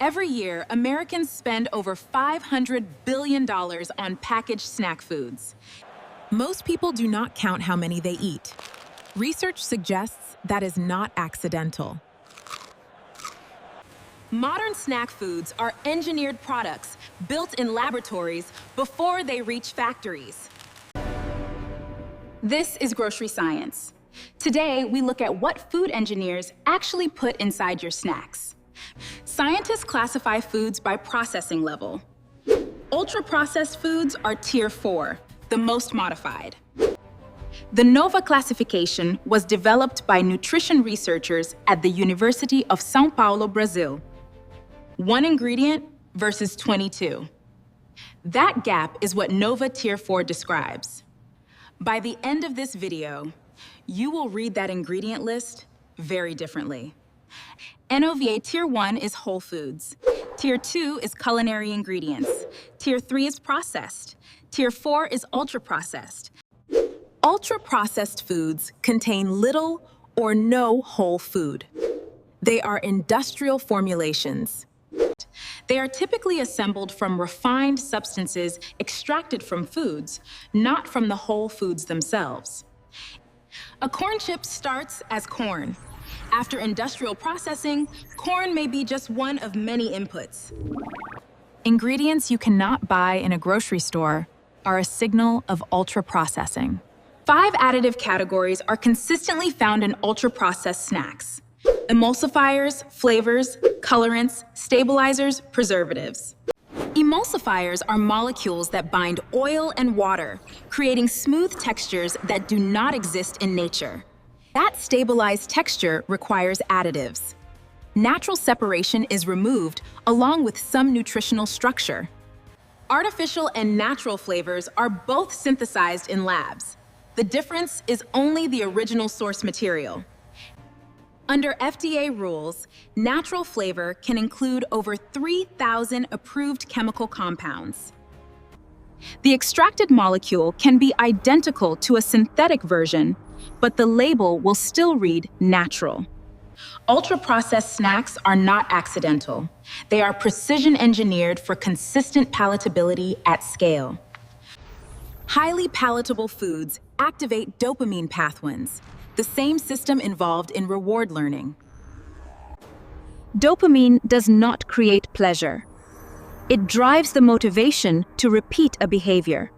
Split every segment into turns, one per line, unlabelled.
Every year, Americans spend over $500 billion on packaged snack foods. Most people do not count how many they eat. Research suggests that is not accidental. Modern snack foods are engineered products built in laboratories before they reach factories. This is grocery science. Today, we look at what food engineers actually put inside your snacks. Scientists classify foods by processing level. Ultra-processed foods are Tier 4, the most modified. The NOVA classification was developed by nutrition researchers at the University of São Paulo, Brazil. 1 ingredient versus 22. That gap is what NOVA Tier 4 describes. By the end of this video, you will read that ingredient list very differently. NOVA Tier 1 is whole foods. Tier 2 is culinary ingredients. Tier 3 is processed. Tier 4 is ultra-processed. Ultra-processed foods contain little or no whole food. They are industrial formulations. They are typically assembled from refined substances extracted from foods, not from the whole foods themselves. A corn chip starts as corn. After industrial processing, corn may be just one of many inputs. Ingredients you cannot buy in a grocery store are a signal of ultra-processing. 5 additive categories are consistently found in ultra-processed snacks: emulsifiers, flavors, colorants, stabilizers, preservatives. Emulsifiers are molecules that bind oil and water, creating smooth textures that do not exist in nature. That stabilized texture requires additives. Natural separation is removed along with some nutritional structure. Artificial and natural flavors are both synthesized in labs. The difference is only the original source material. Under FDA rules, natural flavor can include over 3,000 approved chemical compounds. The extracted molecule can be identical to a synthetic version, but the label will still read natural. Ultra-processed snacks are not accidental. They are precision engineered for consistent palatability at scale. Highly palatable foods activate dopamine pathways, the same system involved in reward learning.
Dopamine does not create pleasure. It drives the motivation to repeat a behavior.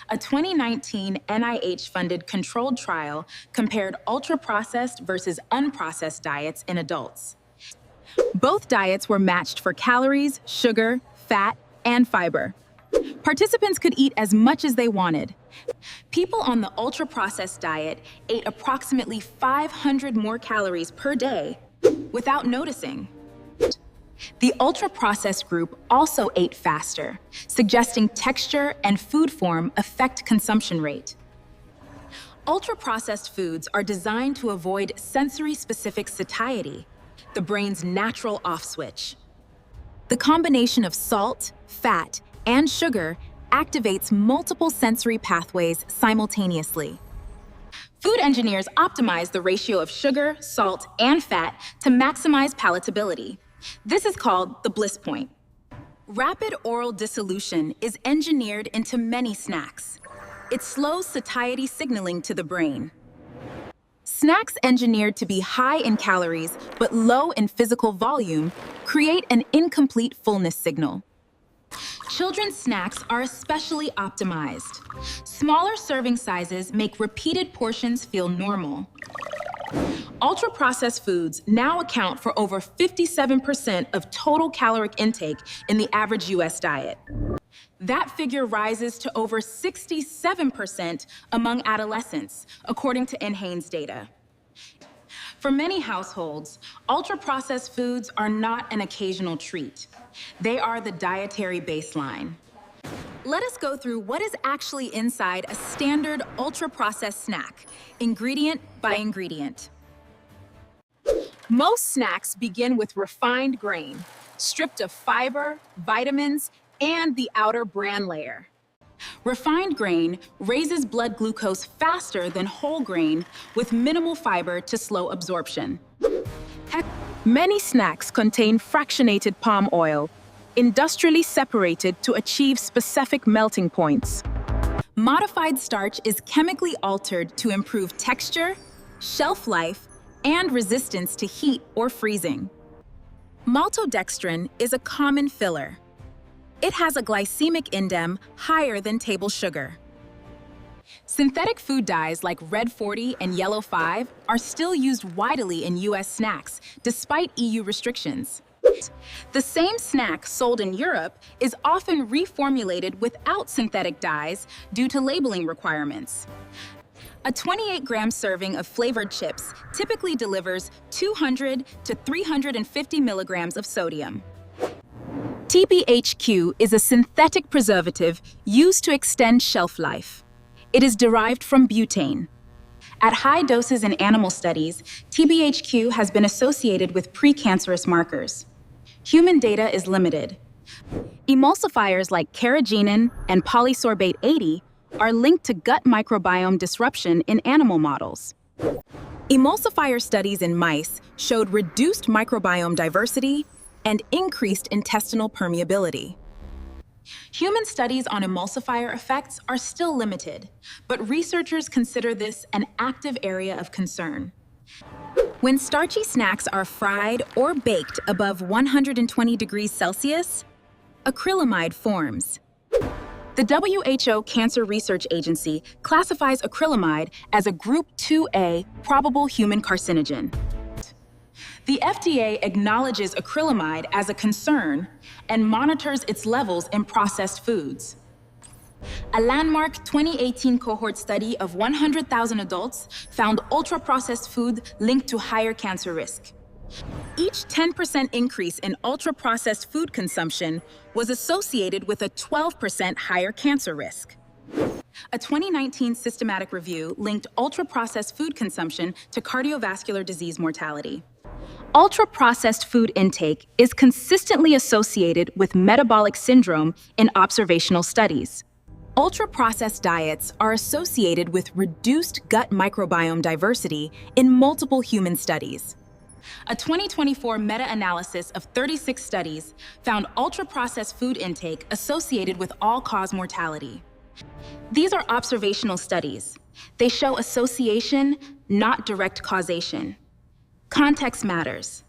A 2019 NIH-funded controlled trial compared ultra-processed versus unprocessed diets in adults. Both diets were matched for calories, sugar, fat, and fiber. Participants could eat as much as they wanted. People on the ultra-processed diet ate approximately 500 more calories per day without noticing. The ultra-processed group also ate faster, suggesting texture and food form affect consumption rate. Ultra-processed foods are designed to avoid sensory-specific satiety, the brain's natural off switch. The combination of salt, fat, and sugar activates multiple sensory pathways simultaneously. Food engineers optimize the ratio of sugar, salt, and fat to maximize palatability. This is called the bliss point. Rapid oral dissolution is engineered into many snacks. It slows satiety signaling to the brain. Snacks engineered to be high in calories but low in physical volume create an incomplete fullness signal. Children's snacks are especially optimized. Smaller serving sizes make repeated portions feel normal. Ultra-processed foods now account for over 57% of total caloric intake in the average US diet. That figure rises to over 67% among adolescents, according to NHANES data. For many households, ultra-processed foods are not an occasional treat. They are the dietary baseline. Let us go through what is actually inside a standard ultra-processed snack, ingredient by ingredient. Most snacks begin with refined grain, stripped of fiber, vitamins, and the outer bran layer. Refined grain raises blood glucose faster than whole grain with minimal fiber to slow absorption.
Many snacks contain fractionated palm oil, industrially separated to achieve specific melting points.
Modified starch is chemically altered to improve texture, shelf life, and resistance to heat or freezing. Maltodextrin is a common filler. It has a glycemic index higher than table sugar. Synthetic food dyes like Red 40 and Yellow 5 are still used widely in US snacks, despite EU restrictions. The same snack sold in Europe is often reformulated without synthetic dyes due to labeling requirements. A 28-gram serving of flavored chips typically delivers 200 to 350 milligrams of sodium. TBHQ is a synthetic preservative used to extend shelf life. It is derived from butane. At high doses in animal studies, TBHQ has been associated with precancerous markers. Human data is limited. Emulsifiers like carrageenan and polysorbate 80 are linked to gut microbiome disruption in animal models. Emulsifier studies in mice showed reduced microbiome diversity and increased intestinal permeability. Human studies on emulsifier effects are still limited, but researchers consider this an active area of concern. When starchy snacks are fried or baked above 120 degrees Celsius, acrylamide forms. The WHO Cancer Research Agency classifies acrylamide as a Group 2A probable human carcinogen. The FDA acknowledges acrylamide as a concern and monitors its levels in processed foods. A landmark 2018 cohort study of 100,000 adults found ultra-processed food linked to higher cancer risk. Each 10% increase in ultra-processed food consumption was associated with a 12% higher cancer risk. A 2019 systematic review linked ultra-processed food consumption to cardiovascular disease mortality. Ultra-processed food intake is consistently associated with metabolic syndrome in observational studies. Ultra-processed diets are associated with reduced gut microbiome diversity in multiple human studies. A 2024 meta-analysis of 36 studies found ultra-processed food intake associated with all-cause mortality. These are observational studies. They show association, not direct causation. Context matters.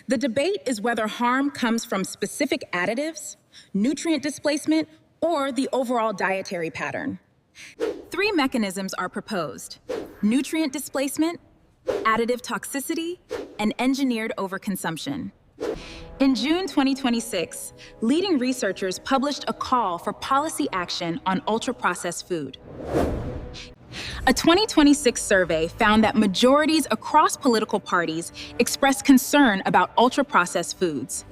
The debate is whether harm comes from specific additives, nutrient displacement, or the overall dietary pattern. 3 mechanisms are proposed: nutrient displacement, additive toxicity, and engineered overconsumption. In June 2026, leading researchers published a call for policy action on ultra-processed food. A 2026 survey found that majorities across political parties expressed concern about ultra-processed foods.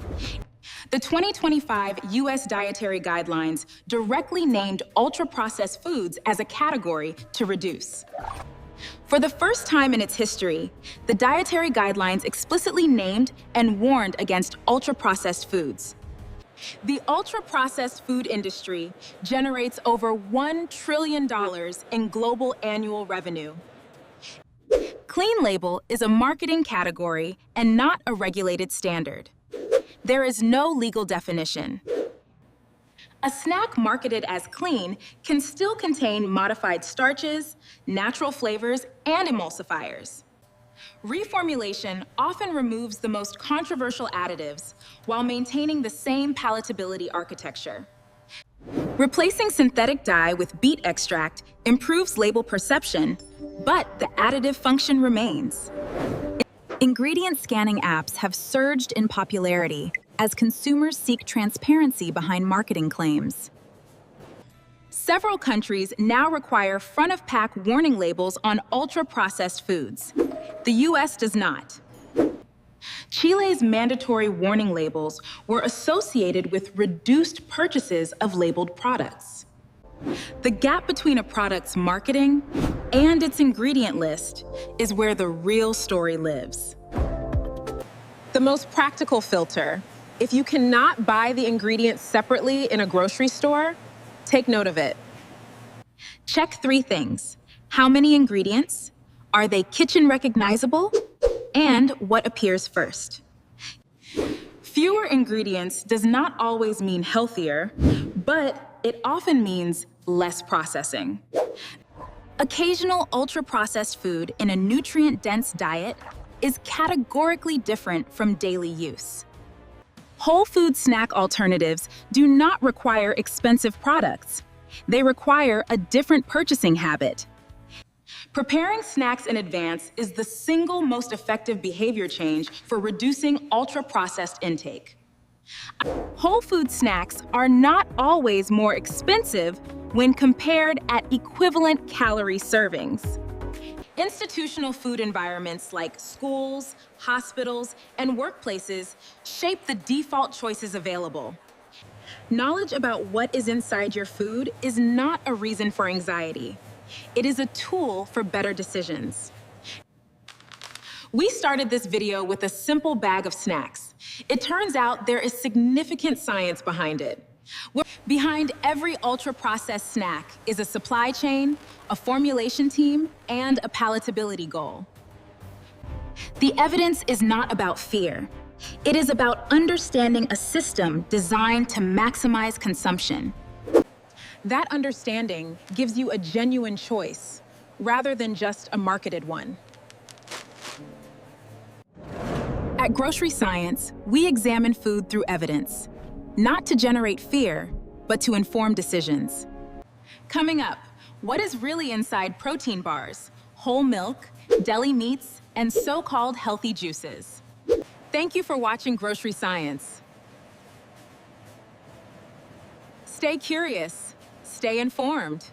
The 2025 U.S. dietary guidelines directly named ultra-processed foods as a category to reduce. For the first time in its history, the dietary guidelines explicitly named and warned against ultra-processed foods. The ultra-processed food industry generates over $1 trillion in global annual revenue. Clean label is a marketing category and not a regulated standard. There is no legal definition. A snack marketed as clean can still contain modified starches, natural flavors, and emulsifiers. Reformulation often removes the most controversial additives while maintaining the same palatability architecture. Replacing synthetic dye with beet extract improves label perception, but the additive function remains. Ingredient scanning apps have surged in popularity as consumers seek transparency behind marketing claims. Several countries now require front-of-pack warning labels on ultra-processed foods. The US does not. Chile's mandatory warning labels were associated with reduced purchases of labeled products. The gap between a product's marketing and its ingredient list is where the real story lives. The most practical filter: if you cannot buy the ingredients separately in a grocery store, take note of it. Check 3 things: how many ingredients, are they kitchen recognizable, and what appears first. Fewer ingredients does not always mean healthier, but it often means less processing. Occasional ultra-processed food in a nutrient-dense diet is categorically different from daily use. Whole food snack alternatives do not require expensive products. They require a different purchasing habit. Preparing snacks in advance is the single most effective behavior change for reducing ultra-processed intake. Whole food snacks are not always more expensive when compared at equivalent calorie servings. Institutional food environments like schools, hospitals, and workplaces shape the default choices available. Knowledge about what is inside your food is not a reason for anxiety. It is a tool for better decisions. We started this video with a simple bag of snacks. It turns out there is significant science behind it. Behind every ultra-processed snack is a supply chain, a formulation team, and a palatability goal. The evidence is not about fear. It is about understanding a system designed to maximize consumption. That understanding gives you a genuine choice, rather than just a marketed one. At Grocery Science, we examine food through evidence, not to generate fear, but to inform decisions. Coming up, what is really inside protein bars, whole milk, deli meats, and so-called healthy juices? Thank you for watching Grocery Science. Stay curious, stay informed.